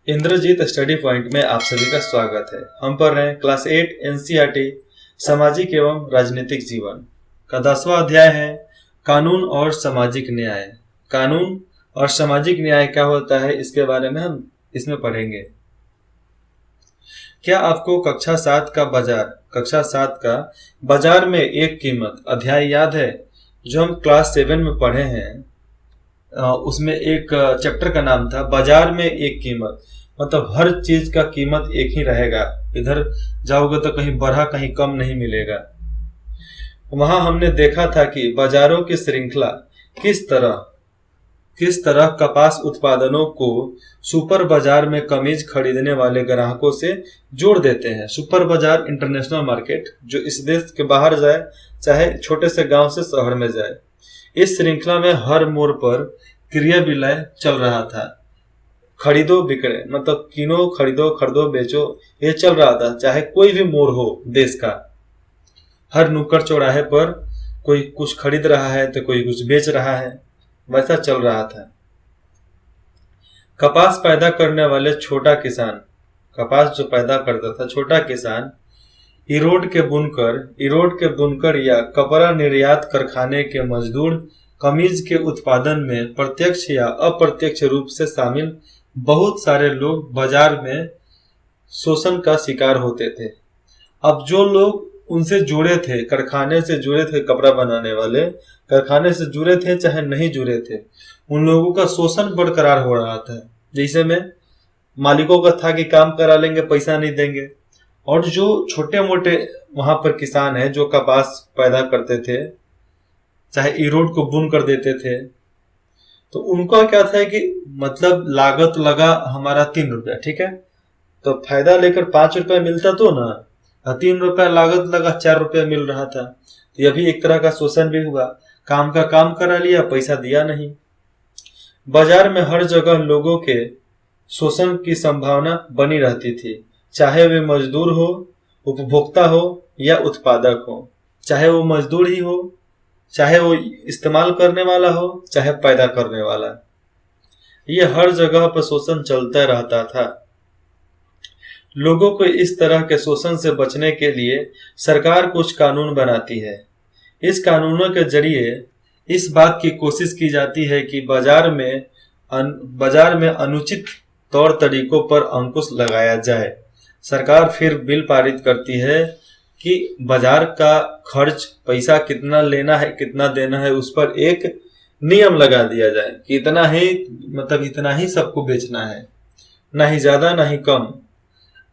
Indrajit study point में आप सभी का स्वागत है। हम पढ़ रहे हैं क्लास 8 एनसीईआरटी सामाजिक एवं राजनीतिक जीवन का 10वां अध्याय है कानून और सामाजिक न्याय। कानून और सामाजिक न्याय क्या होता है इसके बारे में हम इसमें पढ़ेंगे। क्या आपको कक्षा 7 का बाजार में एक कीमत अध्याय याद है जो हम क्लास 7 में पढ़े हैं? उसमें एक चैप्टर का नाम था बाजार में एक कीमत। मतलब हर चीज का कीमत एक ही रहेगा, इधर जाओगे तो कहीं बढ़ा कहीं कम नहीं मिलेगा। वहां हमने देखा था कि बाजारों की श्रृंखला किस तरह कपास उत्पादनों को सुपर बाजार में कमीज खरीदने वाले ग्राहकों से जोड़ देते हैं। सुपर बाजार इंटरनेशनल मार्केट जो इस देश के बाहर जाए, चाहे छोटे से गांव से शहर में जाए, इस श्रृंखला में हर मोड़ पर क्रिया विलय चल रहा था। खरीदो बिक्रे मतलब किनो खरीदो बेचो, ये चल रहा था। चाहे कोई भी मोड़ हो देश का, हर नुक्कड़ चौराहे पर कोई कुछ खरीद रहा है तो कोई कुछ बेच रहा है, वैसा चल रहा था। कपास पैदा करने वाले छोटा किसान, कपास जो पैदा करता था छोटा किसान, इरोड के बुनकर या कपड़ा निर्यात कारखाने के मजदूर कमीज के उत्पादन में प्रत्यक्ष या अप्रत्यक्ष रूप से शामिल बहुत सारे लोग बाजार में शोषण का शिकार होते थे। अब जो लोग उनसे जुड़े थे, कारखाने से जुड़े थे, कपड़ा बनाने वाले कारखाने से जुड़े थे चाहे नहीं जुड़े थे, उन लोगों का शोषण बरकरार हो रहा था। जैसे में मालिकों का था कि काम करा लेंगे, पैसा नहीं देंगे, और जो छोटे मोटे वहां पर किसान है जो कपास पैदा करते थे, चाहे इरोड को बुन कर देते थे, तो उनका क्या था कि मतलब लागत लगा हमारा 3 रुपया, ठीक है, तो फायदा लेकर 5 रुपया मिलता तो ना, 3 रुपया लागत लगा 4 रुपया मिल रहा था। तो यह भी एक तरह का शोषण भी हुआ। काम का काम करा लिया, पैसा दिया नहीं। बाजार में हर जगह लोगों के शोषण की संभावना बनी रहती थी, चाहे वे मजदूर हो, उपभोक्ता हो या उत्पादक हो। चाहे वो मजदूर ही हो, चाहे वो इस्तेमाल करने वाला हो, चाहे पैदा करने वाला, ये हर जगह पर शोषण चलता रहता था। लोगों को इस तरह के शोषण से बचने के लिए सरकार कुछ कानून बनाती है। इस कानूनों के जरिए इस बात की कोशिश की जाती है कि बाजार में अनुचित तौर तरीकों पर अंकुश लगाया जाए। सरकार फिर बिल पारित करती है कि बाजार का खर्च, पैसा कितना लेना है कितना देना है, उस पर एक नियम लगा दिया जाए कि इतना ही सबको बेचना है, ना ही ज्यादा ना ही कम।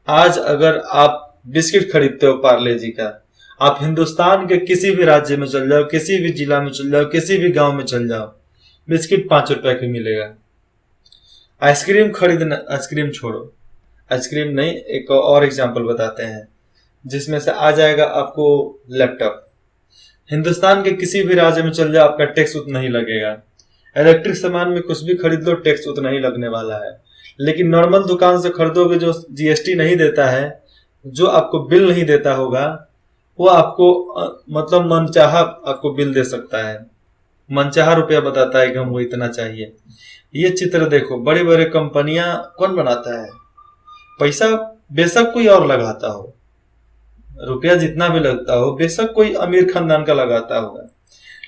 आज अगर आप बिस्किट खरीदते हो पार्ले जी का, आप हिंदुस्तान के किसी भी राज्य में चल जाओ, किसी भी जिला में चल जाओ, किसी भी गांव में चल जाओ, बिस्किट 5 रुपए की मिलेगा। आइसक्रीम खरीदना, आइसक्रीम छोड़ो, आइसक्रीम नहीं, एक और एग्जांपल बताते हैं जिसमें से आ जाएगा आपको लैपटॉप। हिंदुस्तान के किसी भी राज्य में चल जाओ, आपका टैक्स उतना ही लगेगा। इलेक्ट्रिक सामान में कुछ भी खरीद लो, टैक्स उतना ही लगने वाला है। लेकिन नॉर्मल दुकान से खरीदोगे जो जीएसटी नहीं देता है, जो आपको बिल नहीं देता होगा, वो आपको मतलब मनचाहा आपको बिल दे सकता है, मनचाहा रुपया बताता है कि हमको इतना चाहिए। ये चित्र देखो, बड़ी बड़ी कंपनियां कौन बनाता है? पैसा बेशक कोई और लगाता हो, रुपया जितना भी लगता हो बेशक कोई अमीर खानदान का लगाता होगा,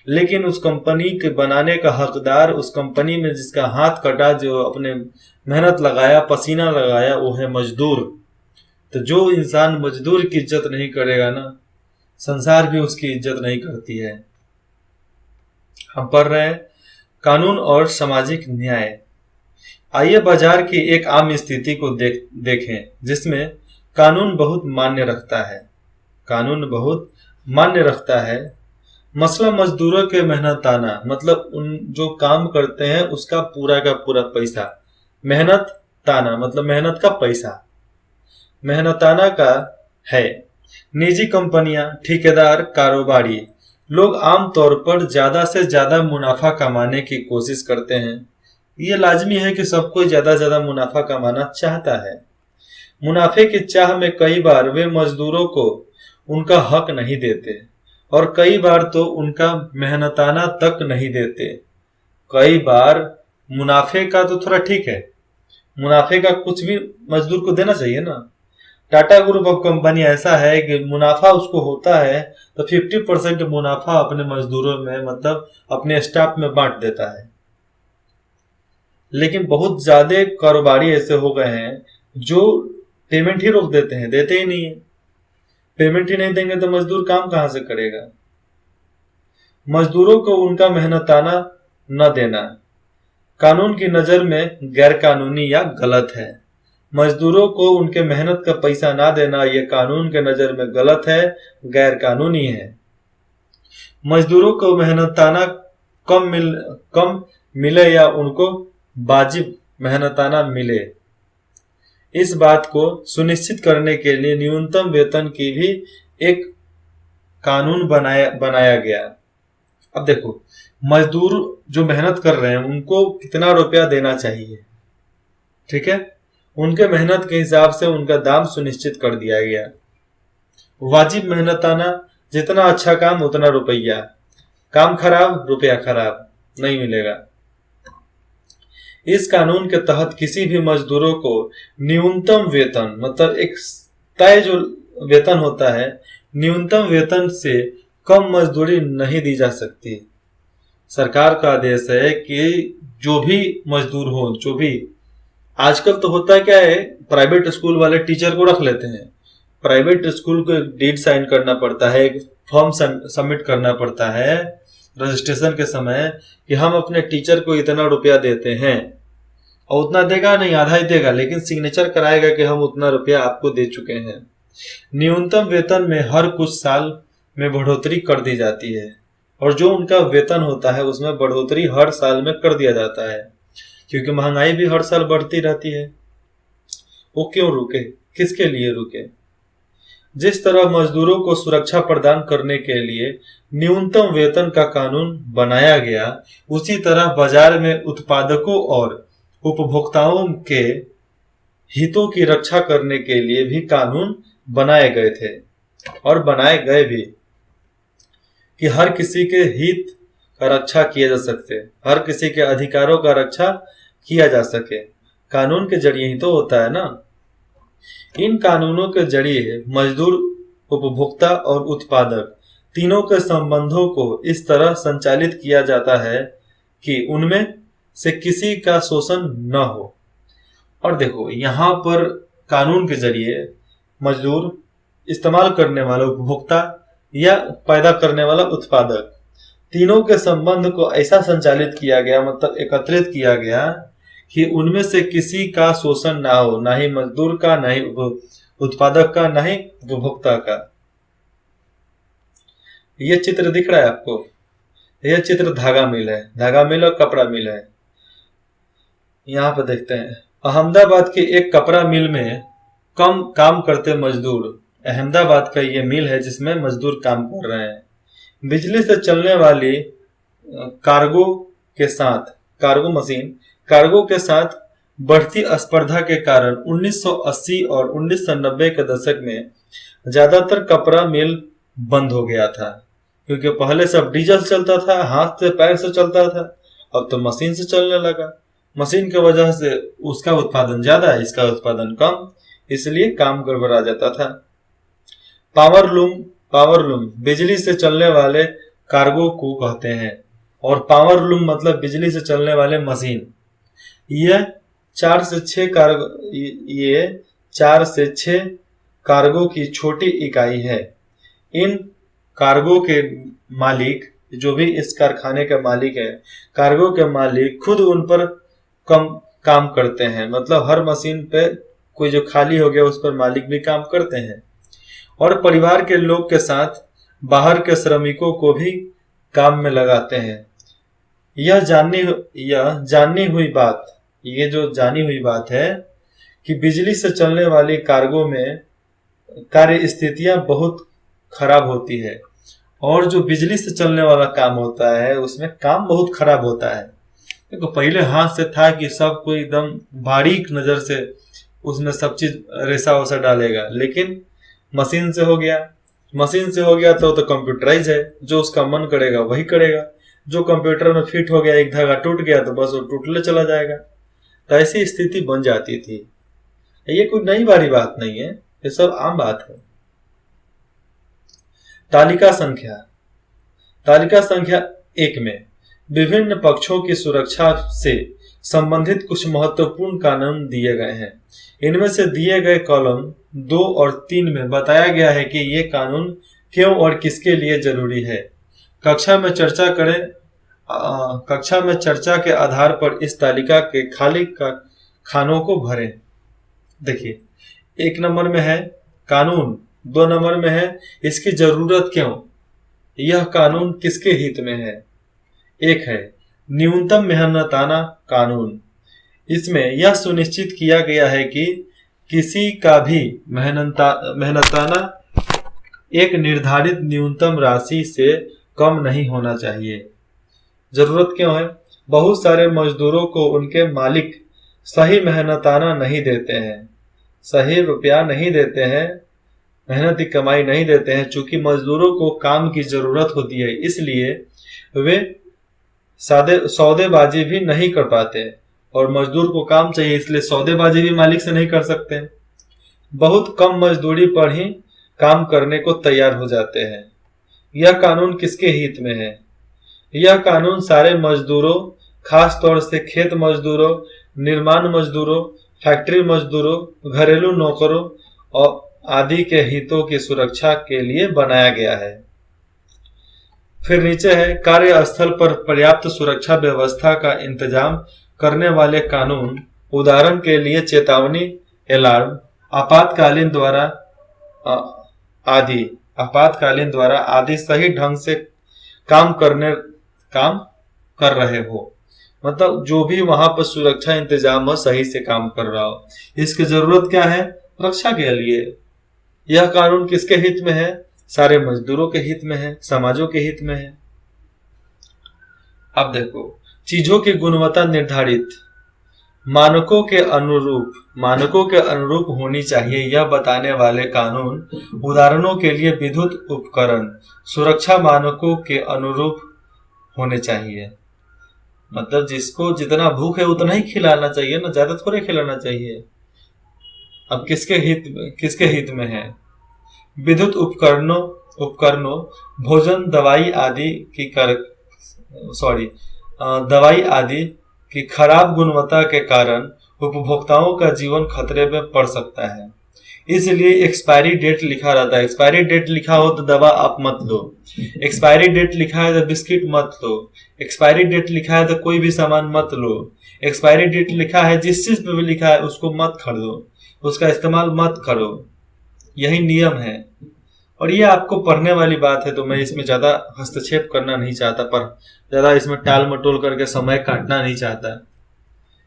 लेकिन उस कंपनी के बनाने का हकदार, उस कंपनी में जिसका हाथ कटा, जो अपने मेहनत लगाया, पसीना लगाया, वो है मजदूर। तो जो इंसान मजदूर की इज्जत नहीं करेगा ना, संसार भी उसकी इज्जत नहीं करती है। हम पढ़ रहे हैं कानून और सामाजिक न्याय। आइए बाजार की एक आम स्थिति को देखें जिसमें कानून बहुत मान्य रखता है। मसला मजदूरों के मेहनताना, मतलब उन जो काम करते हैं उसका पूरा का पूरा पैसा, मेहनताना मतलब मेहनत का पैसा, मेहनताना का है। निजी कंपनियां, ठेकेदार, कारोबारी लोग आमतौर पर ज्यादा से ज्यादा मुनाफा कमाने की कोशिश करते हैं। ये लाजमी है कि सबको ज्यादा मुनाफा कमाना चाहता है। मुनाफे की चाह में कई बार वे मजदूरों को उनका हक नहीं देते, और कई बार तो उनका मेहनताना तक नहीं देते। कई बार मुनाफे का तो थोड़ा ठीक है, मुनाफे का कुछ भी मजदूर को देना चाहिए ना। टाटा ग्रुप ऑफ कंपनी ऐसा है कि मुनाफा उसको होता है तो 50% मुनाफा अपने मजदूरों में, मतलब अपने स्टाफ में बांट देता है। लेकिन बहुत ज्यादा कारोबारी ऐसे हो गए हैं जो पेमेंट ही रोक देते हैं, देते ही नहीं है। पेमेंट ही नहीं देंगे तो मजदूर काम कहां से करेगा। मजदूरों को उनका मेहनताना न देना कानून की नजर में गैर कानूनी या गलत है। मजदूरों को उनके मेहनत का पैसा ना देना यह कानून के नजर में गलत है, गैर कानूनी है। मजदूरों को मेहनताना कम मिले या उनको वाजिब मेहनताना मिले, इस बात को सुनिश्चित करने के लिए न्यूनतम वेतन की भी एक कानून बनाया गया। अब देखो, मजदूर जो मेहनत कर रहे हैं उनको कितना रुपया देना चाहिए, ठीक है, उनके मेहनत के हिसाब से उनका दाम सुनिश्चित कर दिया गया। वाजिब मेहनताना, जितना अच्छा काम उतना रुपया, काम खराब रुपया खराब नहीं मिलेगा। इस कानून के तहत किसी भी मजदूरों को न्यूनतम वेतन, मतलब एक तय जो वेतन होता है, न्यूनतम वेतन से कम मजदूरी नहीं दी जा सकती। सरकार का आदेश है कि जो भी मजदूर हो, जो भी, आजकल तो होता क्या है, प्राइवेट स्कूल वाले टीचर को रख लेते हैं। प्राइवेट स्कूल को डीड साइन करना पड़ता है, एक फॉर्म सबमिट करना पड़ता है रजिस्ट्रेशन के समय कि हम अपने टीचर को इतना रुपया देते हैं, और उतना देगा नहीं, आधा ही देगा, लेकिन सिग्नेचर कराएगा कि हम उतना रुपया आपको दे चुके हैं। न्यूनतम वेतन में हर कुछ साल में बढ़ोतरी कर दी जाती है, और जो उनका वेतन होता है उसमें बढ़ोतरी हर साल में कर दिया जाता है, क्योंकि महंगाई भी हर साल बढ़ती रहती है। वो क्यों रुके, किसके लिए रुके। जिस तरह मजदूरों को सुरक्षा प्रदान करने के लिए न्यूनतम वेतन का कानून बनाया गया, उसी तरह बाजार में उत्पादकों और उपभोक्ताओं के हितों की रक्षा करने के लिए भी कानून बनाए गए थे, और बनाए गए भी, कि हर किसी के हित का रक्षा किया जा सके, हर किसी के अधिकारों का रक्षा किया जा सके। कानून के जरिए ही तो होता है ना। इन कानूनों के जरिए मजदूर, उपभोक्ता और उत्पादक तीनों के संबंधों को इस तरह संचालित किया जाता है कि उनमें से किसी का शोषण न हो। और देखो, यहाँ पर कानून के जरिए मजदूर, इस्तेमाल करने वाला उपभोक्ता या पैदा करने वाला उत्पादक, तीनों के संबंध को ऐसा संचालित किया गया, मतलब एकत्रित किया गया कि उनमें से किसी का शोषण ना हो, ना ही मजदूर का, ना ही उत्पादक का, ना ही उपभोक्ता का। ये चित्र दिख रहा है आपको, यह चित्र धागा मिल है, धागा मिल और कपड़ा मिल है। यहाँ पे देखते हैं, अहमदाबाद के एक कपड़ा मिल में कम काम करते मजदूर, अहमदाबाद का ये मिल है जिसमें मजदूर काम कर रहे हैं। बिजली से चलने वाली कार्गो के साथ, कार्गो के साथ बढ़ती स्पर्धा के कारण 1980 और 1990 के दशक में ज्यादातर कपड़ा मिल बंद हो गया था, क्योंकि पहले सब डीजल चलता था, हाथ से पैर से चलता था, अब तो मशीन से चलने लगा। मशीन की वजह से उसका उत्पादन ज्यादा है, इसका उत्पादन कम, इसलिए काम गड़बड़ा जाता था। पावर लूम बिजली से चलने वाले कार्गो को कहते हैं, और पावर लूम मतलब बिजली से चलने वाले मशीन। यह 4 से 6 कार्गो की छोटी इकाई है। इन कार्गो के मालिक, जो भी इस कारखाने के मालिक है, कार्गो के मालिक खुद उन पर कम काम करते हैं, मतलब हर मशीन पे कोई जो खाली हो गया उस पर मालिक भी काम करते हैं, और परिवार के लोग के साथ बाहर के श्रमिकों को भी काम में लगाते हैं। यह जानी हुई बात है कि बिजली से चलने वाली कार्गो में कार्य स्थितियां बहुत खराब होती है, और जो बिजली से चलने वाला काम होता है उसमें काम बहुत खराब होता है। देखो, पहले हाथ से था कि सब कोई एकदम बारीक नजर से उसमें सब चीज रेसा वैसा डालेगा, लेकिन मशीन से हो गया तो कंप्यूटराइज है, जो उसका मन करेगा वही करेगा। जो कंप्यूटर में फिट हो गया, एक धागा टूट गया तो बस वो टूटले चला जाएगा। तो ऐसी स्थिति बन जाती थी। ये कोई नई वाली बात नहीं है, ये सब आम बात है। तालिका संख्या 1 में विभिन्न पक्षों की सुरक्षा से संबंधित कुछ महत्वपूर्ण कानून दिए गए हैं। इनमें से दिए गए कॉलम 2 और 3 में बताया गया है कि ये कानून क्यों और किसके लिए जरूरी है। कक्षा में चर्चा के आधार पर इस तालिका के खाली खानों को भरें। देखिए, 1 नंबर में है कानून, 2 नंबर में है इसकी जरूरत क्यों, यह कानून किसके हित में है। 1 है न्यूनतम मेहनताना कानून। इसमें यह सुनिश्चित किया गया है कि किसी का भी मेहनताना एक निर्धारित न्यूनतम राशि से कम नहीं होना चाहिए। जरूरत क्यों है? बहुत सारे मजदूरों को उनके मालिक सही मेहनताना नहीं देते हैं, सही रुपया नहीं देते हैं, मेहनत की कमाई नहीं देते हैं। चूंकि मजदूरों को काम की जरूरत होती है, इसलिए वे सौदेबाजी भी नहीं कर पाते, और मजदूर को काम चाहिए इसलिए सौदेबाजी भी मालिक से नहीं कर सकते। बहुत कम मजदूरी पर ही काम करने को तैयार हो जाते हैं। यह कानून किसके हित में है? यह कानून सारे मजदूरों, खास तौर से खेत मजदूरों, निर्माण मजदूरों, फैक्ट्री मजदूरों, घरेलू नौकरों और आदि के हितों की सुरक्षा के लिए बनाया गया है। फिर नीचे है कार्यस्थल पर पर्याप्त सुरक्षा व्यवस्था का इंतजाम करने वाले कानून। उदाहरण के लिए चेतावनी, अलार्म, आपातकालीन द्वारा आदि सही ढंग से काम कर रहे हो। मतलब जो भी वहां पर सुरक्षा इंतजाम हो, सही से काम कर रहा हो। इसकी जरूरत क्या है? रक्षा के लिए। यह कानून किसके हित में है? सारे मजदूरों के हित में है, समाजों के हित में है। अब देखो, चीजों की गुणवत्ता निर्धारित मानकों के अनुरूप होनी चाहिए, यह बताने वाले कानून। उदाहरणों के लिए विद्युत उपकरण सुरक्षा मानकों के अनुरूप होने चाहिए। मतलब जिसको जितना भूख है उतना ही खिलाना चाहिए ना, ज्यादा थोड़े खिलाना चाहिए। अब किसके हित में है? विद्युत उपकरणों भोजन, दवाई आदि की खराब गुणवत्ता के कारण उपभोक्ताओं का जीवन खतरे में पड़ सकता है। इसलिए एक्सपायरी डेट लिखा रहता है। एक्सपायरी डेट लिखा हो तो दवा आप मत लो, एक्सपायरी डेट लिखा है तो बिस्किट मत लो, एक्सपायरी डेट लिखा है तो कोई भी सामान मत लो, एक्सपायरी डेट लिखा है जिस चीज पे भी लिखा है उसको मत खरीदो, उसका इस्तेमाल मत करो। यही नियम है। और ये आपको पढ़ने वाली बात है, तो मैं इसमें ज्यादा हस्तक्षेप करना नहीं चाहता, पर ज्यादा इसमें टाल मटोल करके समय काटना नहीं चाहता।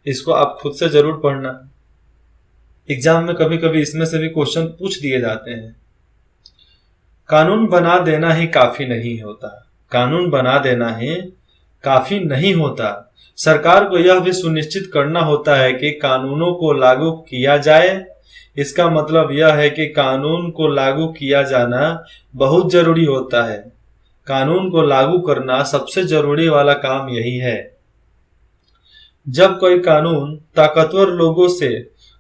इसको आप खुद से जरूर पढ़ना। एग्जाम में कभी कभी इसमें से भी क्वेश्चन पूछ दिए जाते हैं। कानून बना देना ही काफी नहीं होता। कानून बना देना ही काफी नहीं होता। सरकार को यह भी सुनिश्चित करना होता है कि कानूनों को लागू किया जाए। इसका मतलब यह है कि कानून को लागू किया जाना बहुत जरूरी होता है। कानून को लागू करना सबसे जरूरी वाला काम यही है। जब कोई कानून ताकतवर लोगों से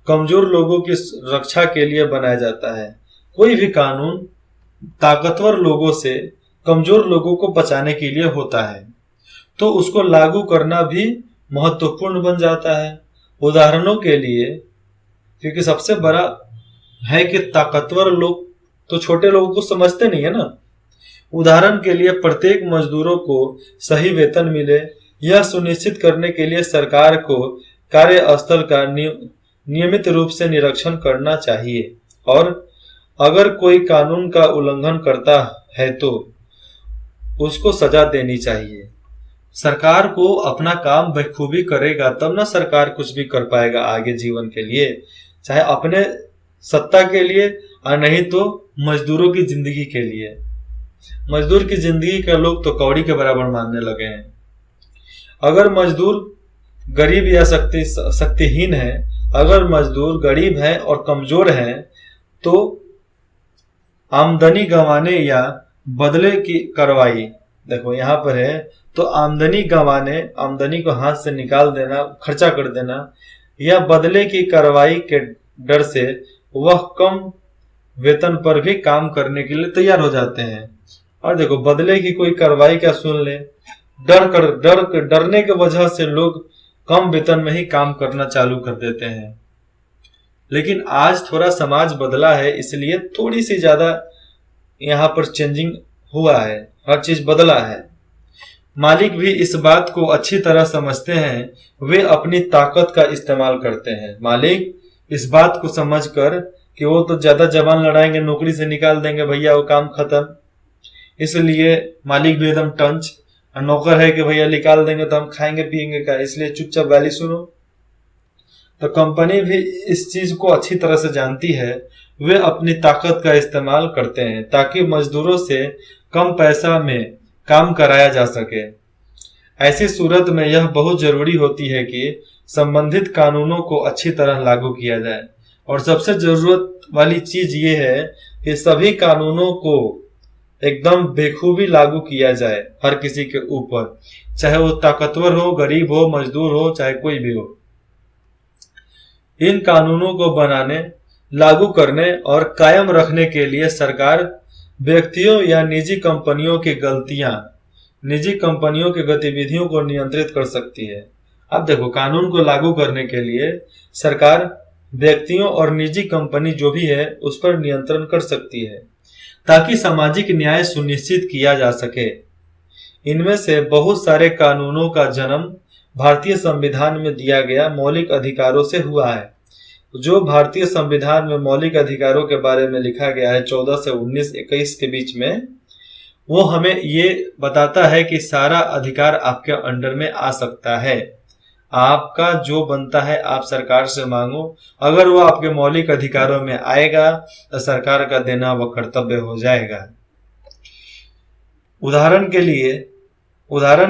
कमजोर लोगों की रक्षा के लिए बनाया जाता है, कोई भी कानून ताकतवर लोगों से कमजोर लोगों को बचाने के लिए होता है, तो उसको लागू करना भी महत्वपूर्ण बन जाता है। उदाहरणों के लिए, क्योंकि सबसे बड़ा है कि ताकतवर लोग तो छोटे लोगों को समझते नहीं है ना। उदाहरण के लिए प्रत्येक मजदूरों को सही वेतन मिले, यह सुनिश्चित करने के लिए सरकार को कार्यस्थल का नियमित रूप से निरीक्षण करना चाहिए, और अगर कोई कानून का उल्लंघन करता है तो उसको सजा देनी चाहिए। सरकार को अपना काम बखूबी करेगा तब ना सरकार कुछ भी कर पाएगा आगे जीवन के लिए, चाहे अपने सत्ता के लिए और नहीं तो मजदूरों की जिंदगी के लिए। मजदूर की जिंदगी का लोग तो कौड़ी के बराबर मानने लगे हैं। अगर मजदूर गरीब या शक्तिहीन है, अगर मजदूर गरीब है और कमजोर है, तो आमदनी गंवाने या बदले की कार्रवाई, देखो यहाँ पर है, तो आमदनी गंवाने, आमदनी को हाथ से निकाल देना, खर्चा कर देना, या बदले की कार्रवाई के डर से वह कम वेतन पर भी काम करने के लिए तैयार हो जाते हैं। और देखो, बदले की कोई कार्रवाई क्या सुन ले, डरने की वजह से लोग कम वेतन में ही काम करना चालू कर देते हैं। लेकिन आज थोड़ा समाज बदला है, इसलिए थोड़ी सी ज्यादा यहाँ पर चेंजिंग हुआ है, हर चीज बदला है। मालिक भी इस बात को अच्छी तरह समझते हैं, वे अपनी ताकत का इस्तेमाल करते हैं। मालिक इस बात को समझकर कि वो तो ज्यादा जबान लड़ाएंगे, नौकरी से निकाल देंगे भैया, वो काम खत्म, इसलिए मालिक भी एकदम टंच, और नौकर है कि भैया निकाल देंगे तो हम खाएंगे पिएंगे का, इसलिए चुपचाप गाली सुनो। तो कंपनी भी इस चीज को अच्छी तरह से जानती है, वे अपनी ताकत का इस्तेमाल करते हैं ताकि मजदूरों से कम पैसा में काम कराया जा सके। ऐसी सूरत में यह बहुत जरूरी होती है कि संबंधित कानूनों को अच्छी तरह लागू किया जाए। और सबसे जरूरत वाली चीज ये है कि सभी कानूनों को एकदम बेखूबी लागू किया जाए हर किसी के ऊपर, चाहे वो ताकतवर हो, गरीब हो, मजदूर हो, चाहे कोई भी हो। इन कानूनों को बनाने, लागू करने और कायम रखने के लिए सरकार व्यक्तियों या निजी कंपनियों की गतिविधियों को नियंत्रित कर सकती है। अब देखो, कानून को लागू करने के लिए सरकार व्यक्तियों और निजी कंपनी जो भी है उस पर नियंत्रण कर सकती है ताकि सामाजिक न्याय सुनिश्चित किया जा सके। इनमें से बहुत सारे कानूनों का जन्म भारतीय संविधान में दिया गया मौलिक अधिकारों से हुआ है। जो भारतीय संविधान में मौलिक अधिकारों के बारे में लिखा गया है 14 से 19-21 के बीच में, वो हमें ये बताता है कि सारा अधिकार आपके अंडर में आ सकता है। आपका जो बनता है आप सरकार से मांगो, अगर वो आपके मौलिक अधिकारों में आएगा तो सरकार का देना वह कर्तव्य हो जाएगा। उदाहरण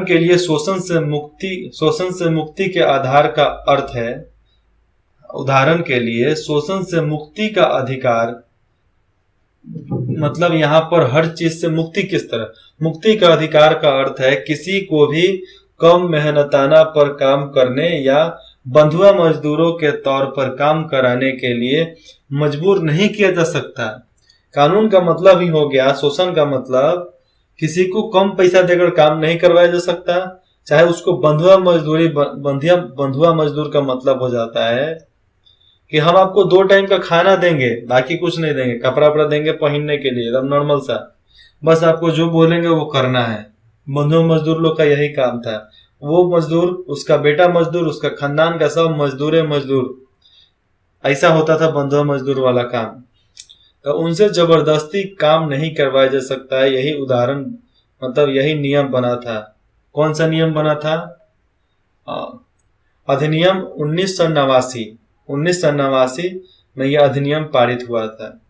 के लिए शोषण से मुक्ति के आधार का अर्थ है, उदाहरण के लिए शोषण से मुक्ति का अधिकार मतलब यहाँ पर हर चीज से मुक्ति किस तरह, मुक्ति का अधिकार का अर्थ है किसी को भी कम मेहनताना पर काम करने या बंधुआ मजदूरों के तौर पर काम कराने के लिए मजबूर नहीं किया जा सकता। कानून का मतलब ही हो गया, शोषण का मतलब किसी को कम पैसा देकर काम नहीं करवाया जा सकता, चाहे उसको बंधुआ मजदूर का मतलब हो जाता है कि हम आपको 2 टाइम का खाना देंगे, बाकी कुछ नहीं देंगे, कपड़ा वपड़ा देंगे पहनने के लिए एकदम नॉर्मल सा, बस आपको जो बोलेंगे वो करना है। बंधुआ मजदूर लोग का यही काम था। वो मजदूर, उसका बेटा मजदूर, उसका खानदान का सब मजदूर, ऐसा होता था बंधुआ मजदूर वाला काम। तो उनसे जबरदस्ती काम नहीं करवाया जा सकता है। यही उदाहरण मतलब यही नियम बना था। कौन सा नियम बना था? अधिनियम 1989 में यह अधिनियम पारित हुआ था।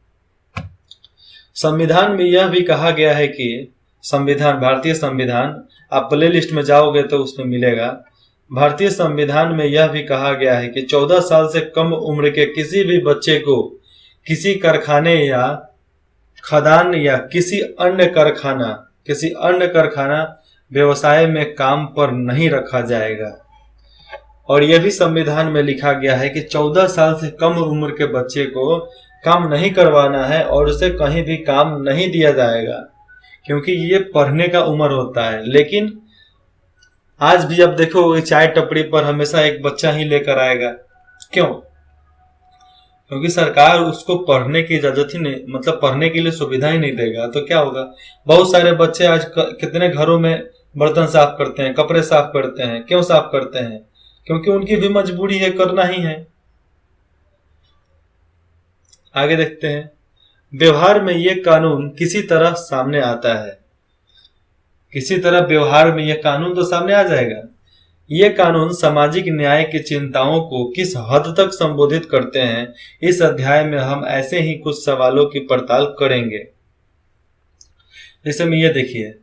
संविधान में यह भी कहा गया है कि भारतीय संविधान, आप प्ले लिस्ट में जाओगे तो उसमें मिलेगा। भारतीय संविधान में यह भी कहा गया है कि 14 साल से कम उम्र के किसी भी बच्चे को किसी कारखाने या खदान या किसी अन्य कारखाना व्यवसाय में काम पर नहीं रखा जाएगा। और यह भी संविधान में लिखा गया है कि 14 साल से कम उम्र के बच्चे को काम नहीं करवाना है और उसे कहीं भी काम नहीं दिया जाएगा, क्योंकि ये पढ़ने का उम्र होता है। लेकिन आज भी आप देखो, चाय टपड़ी पर हमेशा एक बच्चा ही लेकर आएगा। क्यों? क्योंकि सरकार उसको पढ़ने की इजाजत ही नहीं, मतलब पढ़ने के लिए सुविधा ही नहीं देगा। तो क्या होगा? बहुत सारे बच्चे आज कितने घरों में बर्तन साफ करते हैं, कपड़े साफ करते हैं। क्यों साफ करते हैं? क्योंकि उनकी भी मजबूरी है, करना ही है। आगे देखते हैं। व्यवहार में यह कानून किसी तरह सामने आता है, व्यवहार में यह कानून तो सामने आ जाएगा। ये कानून सामाजिक न्याय की चिंताओं को किस हद तक संबोधित करते हैं, इस अध्याय में हम ऐसे ही कुछ सवालों की पड़ताल करेंगे। जैसे में ये देखिए,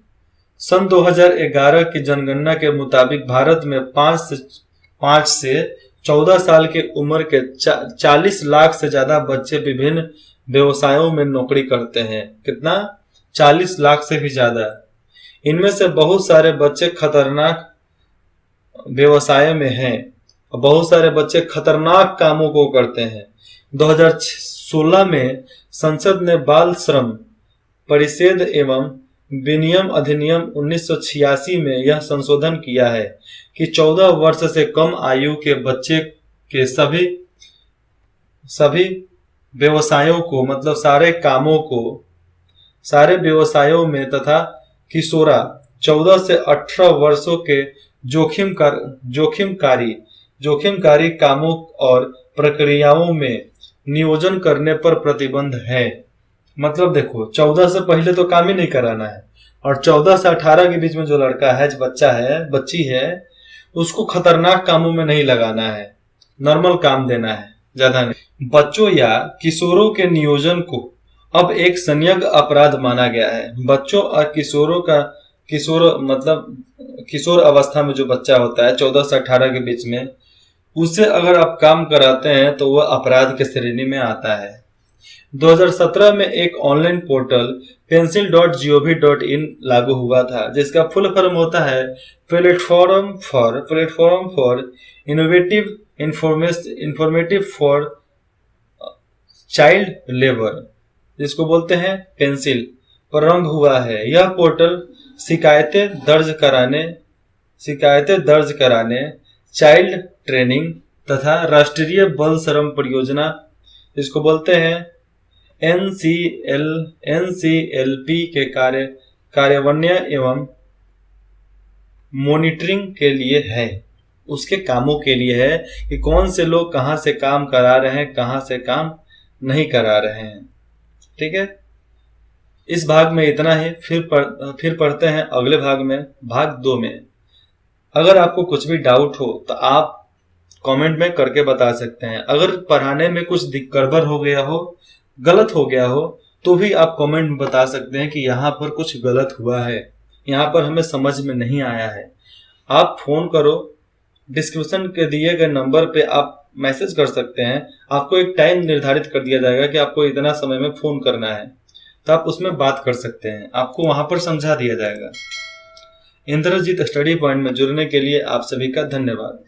सन 2011 की जनगणना के मुताबिक भारत में 5 से 14 साल के उम्र के 40 लाख से ज्यादा बच्चे विभिन्न व्यवसायों में नौकरी करते हैं। कितना? 40 लाख से भी ज्यादा। इनमें से बहुत सारे बच्चे खतरनाक व्यवसाय में हैं बहुत सारे बच्चे खतरनाक कामों को करते हैं। 2016 में संसद ने बाल श्रम परिच्छेद एवं विनियम अधिनियम 1986 में यह संशोधन किया है कि 14 वर्ष से कम आयु के बच्चे के सभी व्यवसायों को, मतलब सारे कामों को, सारे व्यवसायों में तथा किशोरा 14 से 18 वर्षों के जोखिमकारी कामों और प्रक्रियाओं में नियोजन करने पर प्रतिबंध है। मतलब देखो, 14 से पहले तो काम ही नहीं कराना है, और 14 से 18 के बीच में जो लड़का है, जो बच्चा है, बच्ची है, उसको खतरनाक कामों में नहीं लगाना है, नॉर्मल काम देना है, ज्यादा नहीं। बच्चों या किशोरों के नियोजन को अब एक संज्ञेय अपराध माना गया है। बच्चों और किशोर अवस्था में जो बच्चा होता है 14 से 18 के बीच में, उससे अगर आप काम कराते हैं तो वह अपराध की श्रेणी में आता है। 2017 में एक ऑनलाइन पोर्टल pencil.gov.in लागू हुआ था, जिसका फुल फॉर्म होता है platform for informative for child labour, जिसको बोलते हैं पेंसिल, प्रारंभ हुआ है। यह पोर्टल शिकायतें दर्ज कराने, चाइल्ड ट्रेनिंग तथा राष्ट्रीय बाल श्रम परियोजना, जिसको बोलते हैं NCLP के कार्यान्वयन एवं मॉनिटरिंग के लिए है। उसके कामों के लिए है कि कौन से लोग कहां से काम करा रहे हैं, कहां से काम नहीं करा रहे हैं। ठीक है, इस भाग में इतना ही। फिर पढ़ते हैं अगले भाग में, भाग 2 में। अगर आपको कुछ भी डाउट हो तो आप कमेंट में करके बता सकते हैं। अगर पढ़ाने में कुछ गड़बड़ हो गया हो, गलत हो गया हो, तो भी आप कमेंट में बता सकते हैं कि यहाँ पर कुछ गलत हुआ है, यहाँ पर हमें समझ में नहीं आया है। आप फोन करो, डिस्क्रिप्शन के दिए गए नंबर पे आप मैसेज कर सकते हैं। आपको एक टाइम निर्धारित कर दिया जाएगा कि आपको इतना समय में फोन करना है, तो आप उसमें बात कर सकते हैं, आपको वहां पर समझा दिया जाएगा। इंद्रजीत स्टडी पॉइंट में जुड़ने के लिए आप सभी का धन्यवाद।